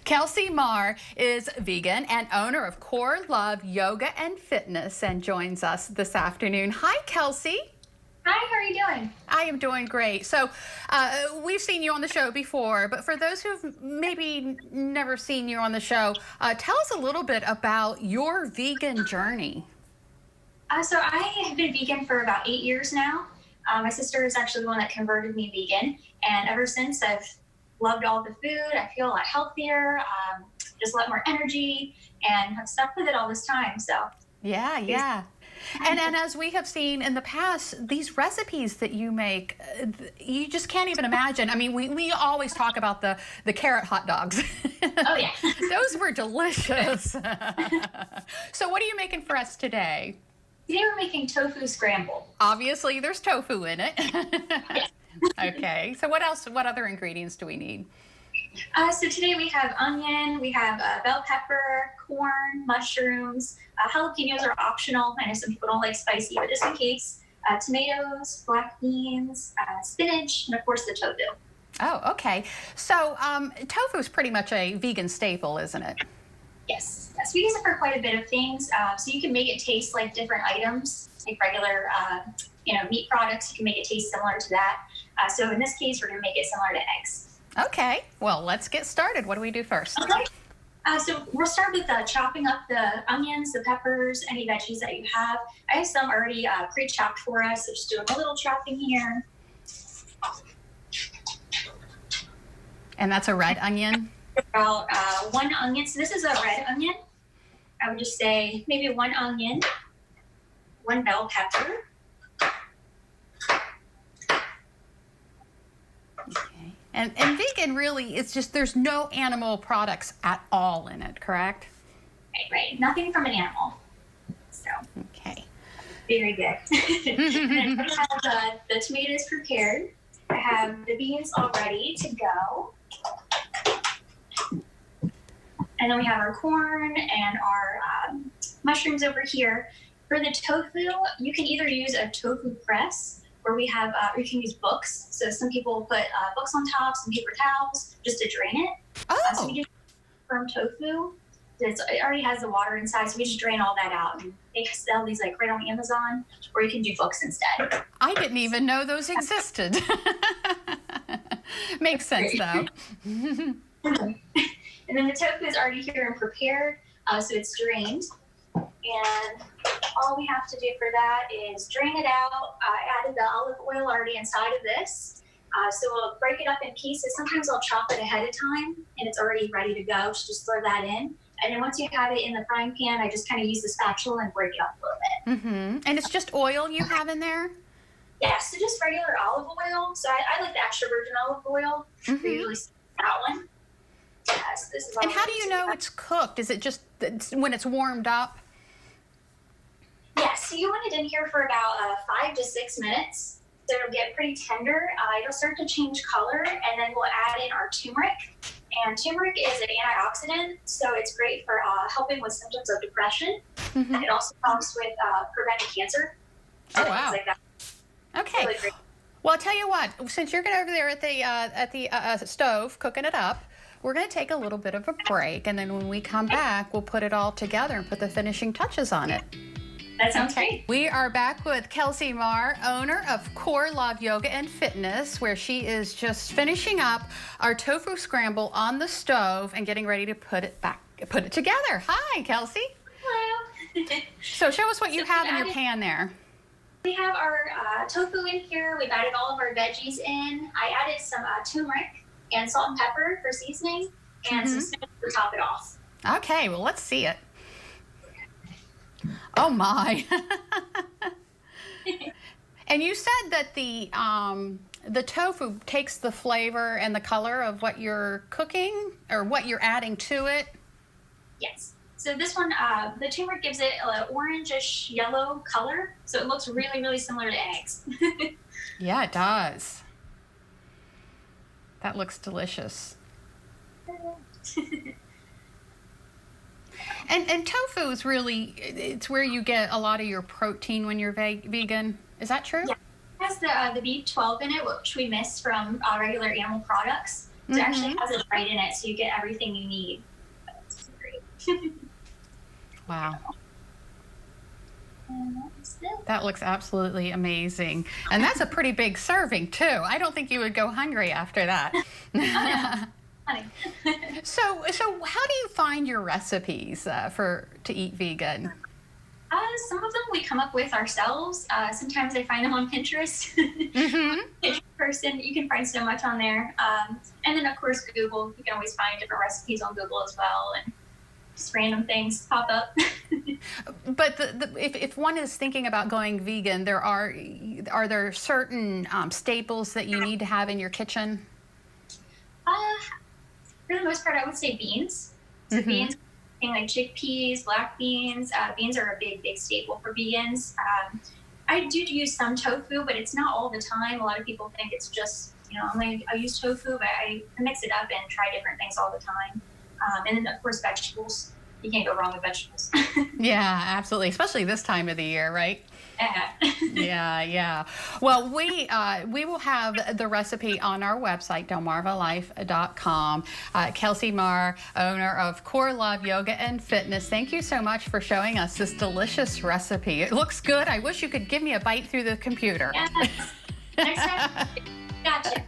Kelcie Mahr is vegan and owner of Core Love Yoga and Fitness and joins us this afternoon. Hi, Kelcie. Hi, how are you doing? I am doing great. So we've seen you on the show before, but for those who've maybe never seen you on the show, tell us a little bit about your vegan journey. So I have been vegan for about 8 years now. My sister is actually the one that converted me vegan, and ever since I've loved all the food. I feel a lot healthier, just a lot more energy, and have stuck with it all this time. So yeah. And as we have seen in the past, these recipes that you make, you just can't even imagine. I mean, we always talk about the carrot hot dogs. Oh, yeah. Those were delicious. So what are you making for us today? Today we're making tofu scramble. Obviously, there's tofu in it. Yes. Okay. So what else? What other ingredients do we need? So today we have onion, we have bell pepper, corn, mushrooms. Jalapenos are optional. I know some people don't like spicy, but just in case. Tomatoes, black beans, spinach, and of course the tofu. Oh, okay. So tofu is pretty much a vegan staple, isn't it? Yes. We use it for quite a bit of things. So you can make it taste like different items, like regular meat products. You can make it taste similar to that. So in this case, we're going to make it similar to eggs. Okay. Well, let's get started. What do we do first? Okay. So we'll start with chopping up the onions, the peppers, any veggies that you have. I have some already pre-chopped for us. So just doing a little chopping here. And that's a red onion? About one onion. So this is a red onion. I would just say maybe one onion, one bell pepper. Okay. And vegan really, it's just there's no animal products at all in it, correct? Right. Nothing from an animal. So. Okay. Very good. And then I have the tomatoes prepared. I have the beans all ready to go. And then we have our corn and our mushrooms over here. For the tofu, you can either use a Tofu Press, where we have, or you can use books. So some people put books on top, some paper towels, just to drain it. Oh. So we do firm tofu. It already has the water inside, so we just drain all that out. And they sell these like right on Amazon, or you can do books instead. I didn't even know those existed. Makes sense, though. And then the tofu is already here and prepared, so it's drained. And all we have to do for that is drain it out. I added the olive oil already inside of this. So we'll break it up in pieces. Sometimes I'll chop it ahead of time, and it's already ready to go. So just throw that in. And then once you have it in the frying pan, I just kind of use the spatula and break it up a little bit. Mm-hmm. And it's just oil you have in there? Yeah, so just regular olive oil. So I like the extra virgin olive oil. Mm-hmm. We usually see that one. So this is and how do you know it's cooked? Is it just when it's warmed up? Yeah, so you want it in here for about 5 to 6 minutes. So it'll get pretty tender. It'll start to change color, and then we'll add in our turmeric. And turmeric is an antioxidant, so it's great for helping with symptoms of depression. Mm-hmm. It also helps with preventing cancer. Oh, wow. Like that. Okay. Really great. Well, I'll tell you what, since you're over there at the stove cooking it up, we're going to take a little bit of a break, and then when we come back, we'll put it all together and put the finishing touches on it. That sounds great. We are back with Kelcie Mahr, owner of Core Love Yoga and Fitness, where she is just finishing up our tofu scramble on the stove and getting ready to put it together. Hi, Kelcie. Hello. So show us what you have in your pan there. We have our tofu in here. We've added all of our veggies in. I added some turmeric and salt and pepper for seasoning, and some spinach to top it off. Okay, well, let's see it. Oh my! And you said that the tofu takes the flavor and the color of what you're cooking or what you're adding to it. Yes. So this one, the turmeric gives it an orangish yellow color, so it looks really, really similar to eggs. Yeah, it does. That looks delicious. And tofu is really, it's where you get a lot of your protein when you're vegan. Is that true? Yeah. It has the B12 in it, which we miss from regular animal products. So it actually has it right in it, so you get everything you need. That's great. Wow. And that is it. That looks absolutely amazing. And that's a pretty big serving, too. I don't think you would go hungry after that. Funny. So how do you find your recipes to eat vegan? Some of them we come up with ourselves. Sometimes I find them on Pinterest. Pinterest person, you can find so much on there. And then, of course, Google. You can always find different recipes on Google as well. And just random things pop up. But if one is thinking about going vegan, are there certain staples that you need to have in your kitchen? For the most part, I would say beans. So beans, like chickpeas, black beans. Beans are a big staple for vegans. I do use some tofu, but it's not all the time. A lot of people think it's just, I use tofu, but I mix it up and try different things all the time. And then, of course, vegetables. You can't go wrong with vegetables. Yeah, absolutely. Especially this time of the year, right? Yeah. Well, we will have the recipe on our website, delmarvalife.com. Kelcie Mahr, owner of Core Love Yoga and Fitness. Thank you so much for showing us this delicious recipe. It looks good. I wish you could give me a bite through the computer. Yes. Next time. Gotcha.